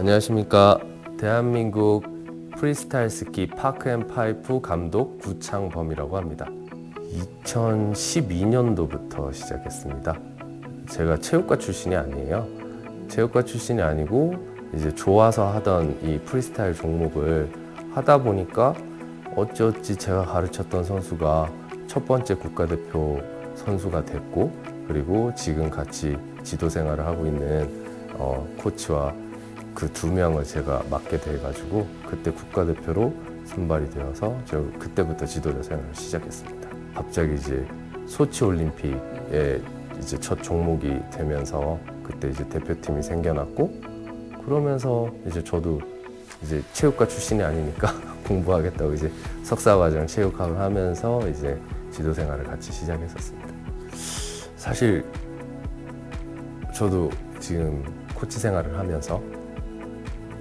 안녕하십니까. 대한민국 프리스타일 스키 파크앤파이프 감독 구창범이라고 합니다. 2012년도부터 시작했습니다. 제가 체육과 출신이 아니에요. 체육과 출신이 아니고 이제 좋아서 하던 이 프리스타일 종목을 하다 보니까 어찌어찌 제가 가르쳤던 선수가 첫 번째 국가대표 선수가 됐고, 그리고 지금 같이 지도 생활을 하고 있는 코치와 그 두 명을 제가 맡게 돼가지고 그때 국가대표로 선발이 되어서 저 그때부터 지도자 생활을 시작했습니다. 갑자기 이제 소치 올림픽에 이제 첫 종목이 되면서 그때 이제 대표팀이 생겨났고, 그러면서 이제 저도 이제 체육과 출신이 아니니까 공부하겠다고 이제 석사과정 체육학을 하면서 이제 지도 생활을 같이 시작했었습니다. 사실 저도 지금 코치 생활을 하면서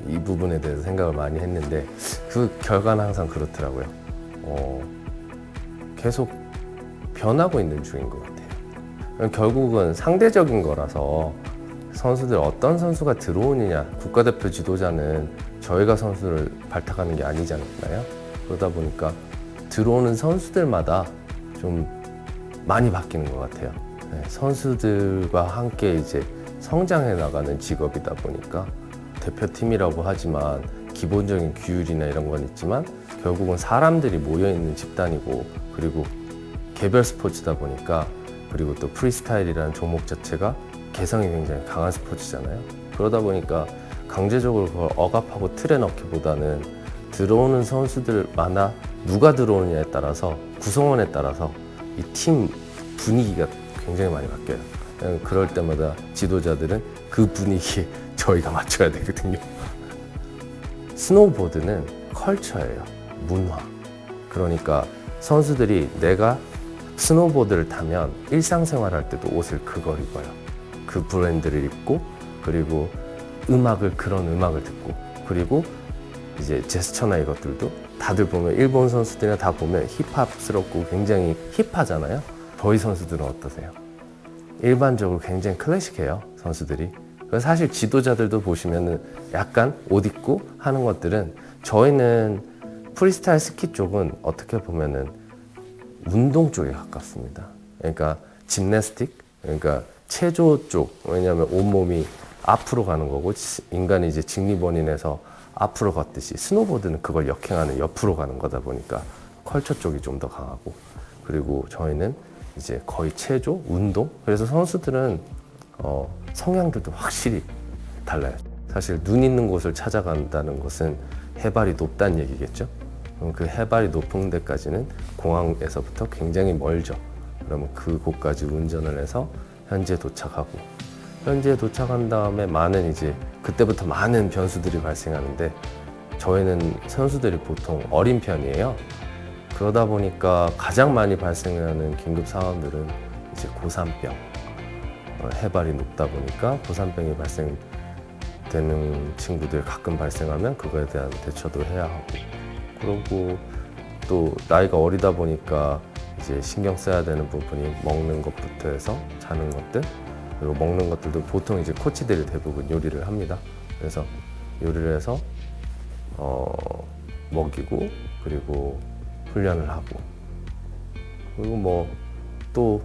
이 부분에 대해서 생각을 많이 했는데 그 결과는 항상 그렇더라고요. 계속 변하고 있는 중인 것 같아요. 결국은 상대적인 거라서 선수들 어떤 선수가 들어오느냐, 국가대표 지도자는 저희가 선수를 발탁하는 게 아니잖아요. 그러다 보니까 들어오는 선수들마다 좀 많이 바뀌는 것 같아요. 선수들과 함께 이제 성장해 나가는 직업이다 보니까 대표팀이라고 하지만 기본적인 규율이나 이런 건 있지만 결국은 사람들이 모여있는 집단이고, 그리고 개별 스포츠다 보니까, 그리고 또 프리스타일이라는 종목 자체가 개성이 굉장히 강한 스포츠잖아요. 그러다 보니까 강제적으로 그걸 억압하고 틀에 넣기보다는 들어오는 선수들마다 누가 들어오느냐에 따라서, 구성원에 따라서 이 팀 분위기가 굉장히 많이 바뀌어요. 그럴 때마다 지도자들은 그 분위기에 저희가 맞춰야 되거든요. 스노우보드는 컬처예요. 문화. 그러니까 선수들이 내가 스노우보드를 타면 일상생활 할 때도 옷을 그걸 입어요. 그 브랜드를 입고, 그리고 그런 음악을 듣고, 그리고 이제 제스처나 이것들도 다들 보면 일본 선수들이나 다 보면 힙합스럽고 굉장히 힙하잖아요. 저희 선수들은 어떠세요? 일반적으로 굉장히 클래식해요, 선수들이. 사실 지도자들도 보시면은 약간 옷 입고 하는 것들은, 저희는 프리스타일 스키 쪽은 어떻게 보면은 운동 쪽에 가깝습니다. 그러니까 짐내스틱, 그러니까 체조 쪽. 왜냐하면 온몸이 앞으로 가는 거고, 인간이 이제 직립원인에서 앞으로 걷듯이 스노보드는 그걸 역행하는 옆으로 가는 거다 보니까 컬처 쪽이 좀 더 강하고, 그리고 저희는 이제 거의 체조, 운동. 그래서 선수들은 성향들도 확실히 달라요. 사실 눈 있는 곳을 찾아간다는 것은 해발이 높다는 얘기겠죠. 그럼 그 해발이 높은 데까지는 공항에서부터 굉장히 멀죠. 그러면 그곳까지 운전을 해서 현지에 도착하고, 현지에 도착한 다음에 그때부터 많은 변수들이 발생하는데, 저희는 선수들이 보통 어린 편이에요. 그러다 보니까 가장 많이 발생하는 긴급 상황들은 이제 고산병. 해발이 높다 보니까 고산병이 발생되는 친구들 가끔 발생하면 그거에 대한 대처도 해야 하고, 그리고 또 나이가 어리다 보니까 이제 신경 써야 되는 부분이 먹는 것부터 해서 자는 것들, 그리고 먹는 것들도 보통 이제 코치들이 대부분 요리를 합니다. 그래서 요리를 해서 먹이고, 그리고 훈련을 하고, 그리고 뭐 또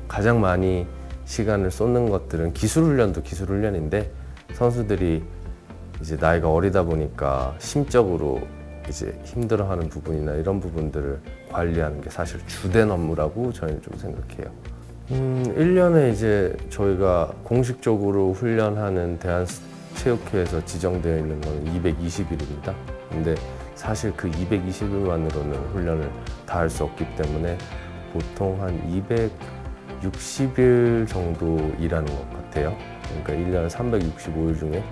가장 많이 시간을 쏟는 것들은 기술훈련도 기술훈련인데, 선수들이 이제 나이가 어리다 보니까 심적으로 이제 힘들어하는 부분이나 이런 부분들을 관리하는 게 사실 주된 업무라고 저희는 좀 생각해요. 1년에 이제 저희가 공식적으로 훈련하는 대한체육회에서 지정되어 있는 건 220일입니다. 근데 사실 그 220일만으로는 훈련을 다 할 수 없기 때문에 보통 한 260일 정도 일하는 것 같아요. 그러니까 1년에 365일 중에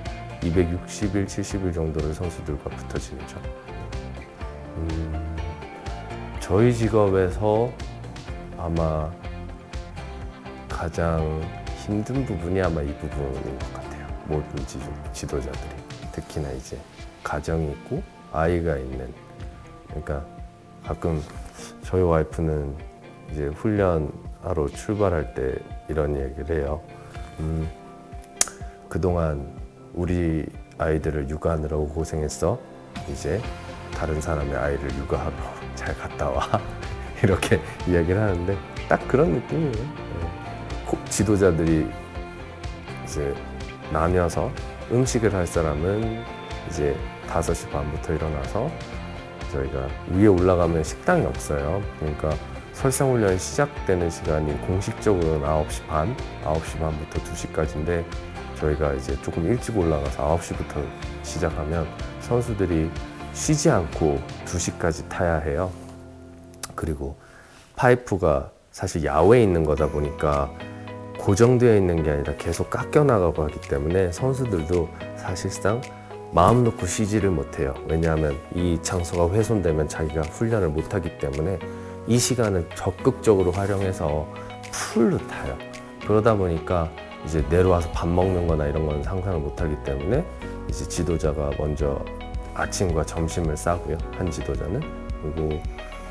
260일, 70일 정도를 선수들과 붙어 지내죠. 저희 직업에서 아마 가장 힘든 부분이 아마 이 부분인 것 같아요. 모든 지도자들이. 특히나 이제 가정이 있고 아이가 있는. 그러니까 가끔 저희 와이프는 이제 훈련하러 출발할 때 이런 얘기를 해요. 그동안 우리 아이들을 육아하느라고 고생했어. 이제 다른 사람의 아이를 육아하러 잘 갔다 와. 이렇게 이야기를 하는데 딱 그런 느낌이에요. 지도자들이 이제 나뉘어서 음식을 할 사람은 이제 5시 반부터 일어나서 저희가 위에 올라가면 식당이 없어요. 그러니까 설상훈련이 시작되는 시간이 공식적으로는 9시 반, 9시 반부터 2시까지인데 저희가 이제 조금 일찍 올라가서 9시부터 시작하면 선수들이 쉬지 않고 2시까지 타야 해요. 그리고 파이프가 사실 야외에 있는 거다 보니까 고정되어 있는 게 아니라 계속 깎여 나가고 하기 때문에 선수들도 사실상 마음 놓고 쉬지를 못해요. 왜냐하면 이 장소가 훼손되면 자기가 훈련을 못하기 때문에 이 시간을 적극적으로 활용해서 풀로 타요. 그러다 보니까 이제 내려와서 밥 먹는 거나 이런 건 상상을 못하기 때문에 이제 지도자가 먼저 아침과 점심을 싸고요. 한 지도자는. 그리고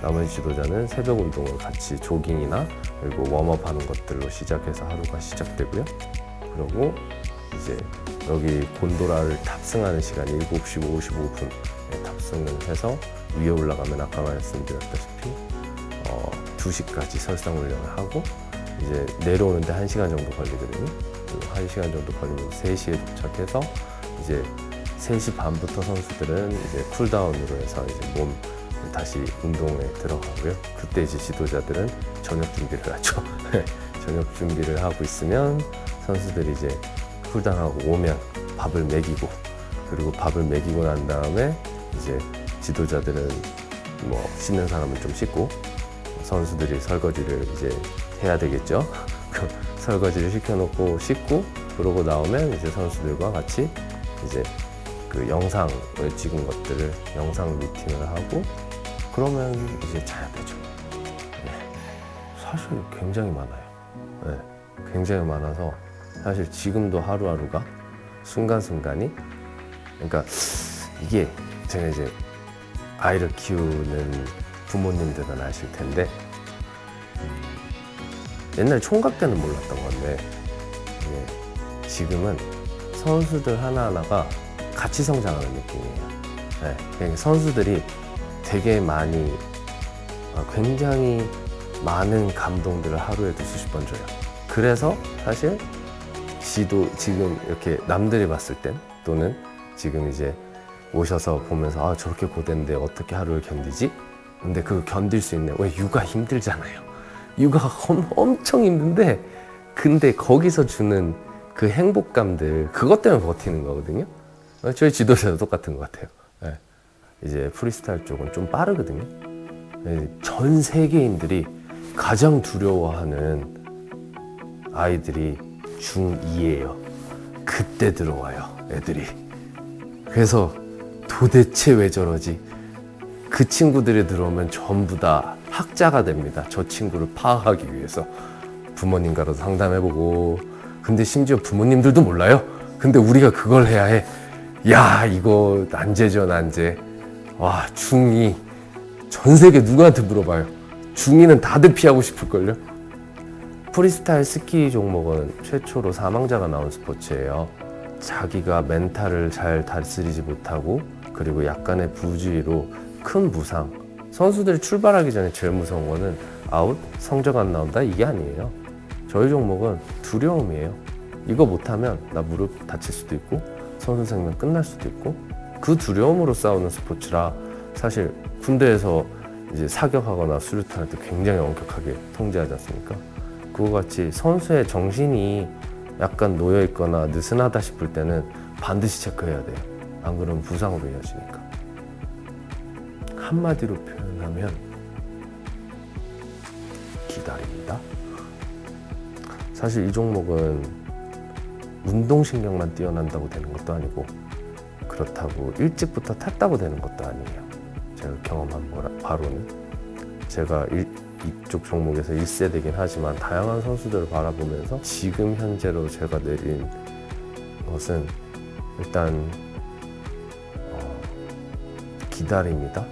나머지 지도자는 새벽 운동을 같이 조깅이나 그리고 웜업 하는 것들로 시작해서 하루가 시작되고요. 그리고 이제 여기 곤도라를 탑승하는 시간이 7시 55분에 탑승을 해서 위에 올라가면 아까 말씀드렸다시피 2시까지 설상훈련을 하고 이제 내려오는데 1시간 정도 걸리거든요. 그리고 1시간 정도 걸리면 3시에 도착해서 이제 3시 반부터 선수들은 이제 쿨다운으로 해서 이제 몸 다시 운동에 들어가고요. 그때 이제 지도자들은 저녁 준비를 하죠. 저녁 준비를 하고 있으면 선수들이 이제 쿨다운하고 오면 밥을 먹이고 그리고 밥을 먹이고 난 다음에 이제 지도자들은 뭐 씻는 사람은 좀 씻고 선수들이 설거지를 이제 해야 되겠죠. 설거지를 시켜놓고 씻고 그러고 나오면 이제 선수들과 같이 이제 그 영상을 찍은 것들을 영상 미팅을 하고 그러면 이제 자야 되죠. 네. 사실 굉장히 많아요. 네. 굉장히 많아서 사실 지금도 하루하루가 순간순간이 그러니까 이게 제가 이제 아이를 키우는 부모님들은 아실 텐데 옛날 총각 때는 몰랐던 건데 지금은 선수들 하나하나가 같이 성장하는 느낌이에요. 네. 그러니까 선수들이 되게 많이 굉장히 많은 감동들을 하루에도 수십 번 줘요. 그래서 사실 지금 이렇게 남들이 봤을 땐 또는 지금 이제 오셔서 보면서 아 저렇게 고된데 어떻게 하루를 견디지? 근데 그거 견딜 수 있네. 왜 육아 힘들잖아요. 육아가 엄청 힘든데 근데 거기서 주는 그 행복감들 그것 때문에 버티는 거거든요. 저희 지도자도 똑같은 것 같아요. 네. 이제 프리스타일 쪽은 좀 빠르거든요. 전 세계인들이 가장 두려워하는 아이들이 중2예요. 그때 들어와요, 애들이. 그래서 도대체 왜 저러지? 그 친구들이 들어오면 전부 다 학자가 됩니다. 저 친구를 파악하기 위해서. 부모님과도 상담해보고. 근데 심지어 부모님들도 몰라요. 근데 우리가 그걸 해야 해. 야, 이거 난제죠, 난제. 와, 중2. 전 세계 누구한테 물어봐요. 중2는 다들 피하고 싶을걸요? 프리스타일 스키 종목은 최초로 사망자가 나온 스포츠예요. 자기가 멘탈을 잘 다스리지 못하고 그리고 약간의 부주의로 큰 부상. 선수들이 출발하기 전에 제일 무서운 거는 아웃, 성적 안 나온다 이게 아니에요. 저희 종목은 두려움이에요. 이거 못하면 나 무릎 다칠 수도 있고 선수 생명 끝날 수도 있고 그 두려움으로 싸우는 스포츠라 사실 군대에서 이제 사격하거나 수류탄할 때 굉장히 엄격하게 통제하지 않습니까? 그거 같이 선수의 정신이 약간 놓여 있거나 느슨하다 싶을 때는 반드시 체크해야 돼요. 안 그러면 부상으로 이어지니까. 한마디로 표현하면 기다립니다. 사실 이 종목은 운동신경만 뛰어난다고 되는 것도 아니고 그렇다고 일찍부터 탔다고 되는 것도 아니에요. 제가 경험한 바로는 제가 이쪽 종목에서 1세대긴 하지만 다양한 선수들을 바라보면서 지금 현재로 제가 내린 것은 일단 기다림이다.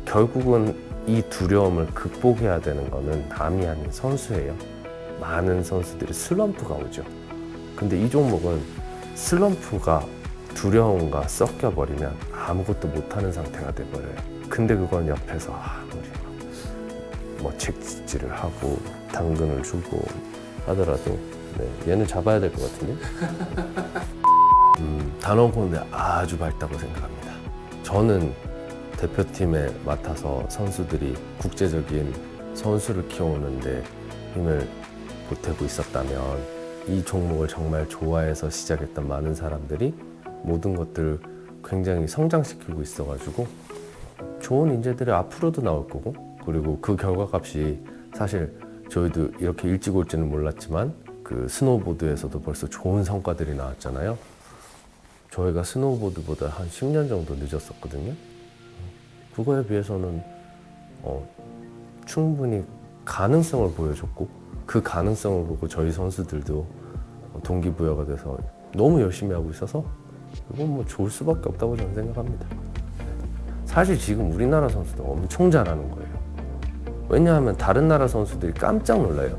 결국은 이 두려움을 극복해야 되는 거는 남이 아닌 선수예요. 많은 선수들이 슬럼프가 오죠. 근데 이 종목은 슬럼프가 두려움과 섞여버리면 아무것도 못하는 상태가 돼버려요. 근데 그건 옆에서 우리 뭐 책짓질을 하고 당근을 주고 하더라도 얘는 잡아야 될 것 같은데. 단원 콘대 아주 밝다고 생각합니다. 저는 대표팀에 맡아서 선수들이 국제적인 선수를 키워오는데 힘을 보태고 있었다면 이 종목을 정말 좋아해서 시작했던 많은 사람들이 모든 것들을 굉장히 성장시키고 있어가지고 좋은 인재들이 앞으로도 나올 거고, 그리고 그 결과값이 사실 저희도 이렇게 일찍 올지는 몰랐지만 그 스노우보드에서도 벌써 좋은 성과들이 나왔잖아요. 저희가 스노우보드보다 한 10년 정도 늦었었거든요. 그거에 비해서는 충분히 가능성을 보여줬고, 그 가능성을 보고 저희 선수들도 동기부여가 돼서 너무 열심히 하고 있어서 이건 뭐 좋을 수밖에 없다고 저는 생각합니다. 사실 지금 우리나라 선수들 엄청 잘하는 거예요. 왜냐하면 다른 나라 선수들이 깜짝 놀라요.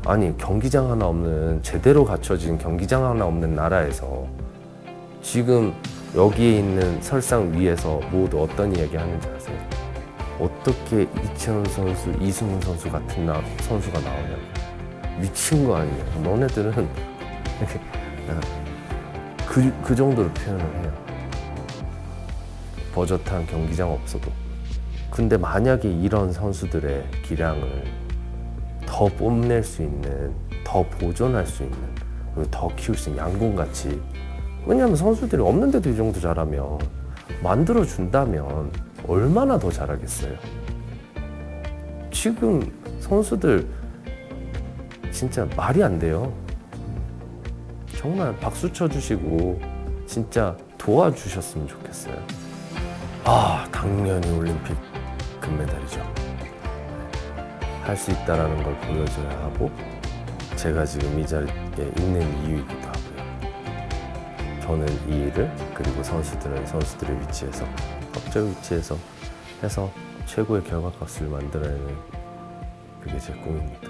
아니, 경기장 하나 없는, 제대로 갖춰진 경기장 하나 없는 나라에서 지금 여기에 있는 설상 위에서 모두 어떤 이야기 하는지 아세요? 어떻게 이채원 선수, 이승훈 선수 같은 선수가 나오냐고. 미친 거 아니에요. 너네들은 그 정도로 표현을 해요. 버젓한 경기장 없어도. 근데 만약에 이런 선수들의 기량을 더 뽐낼 수 있는, 더 보존할 수 있는, 그리고 더 키울 수 있는 양궁같이, 왜냐하면 선수들이 없는데도 이 정도 잘하면 만들어준다면 얼마나 더 잘하겠어요. 지금 선수들 진짜 말이 안 돼요. 정말 박수 쳐주시고 진짜 도와주셨으면 좋겠어요. 당연히 올림픽 금메달이죠. 할 수 있다는 걸 보여줘야 하고, 제가 지금 이 자리에 있는 이유이기도 하고요. 저는 이 일을, 그리고 선수들은 선수들의 위치에서, 법적 위치에서 해서 최고의 결과값을 만들어내는, 그게 제 꿈입니다.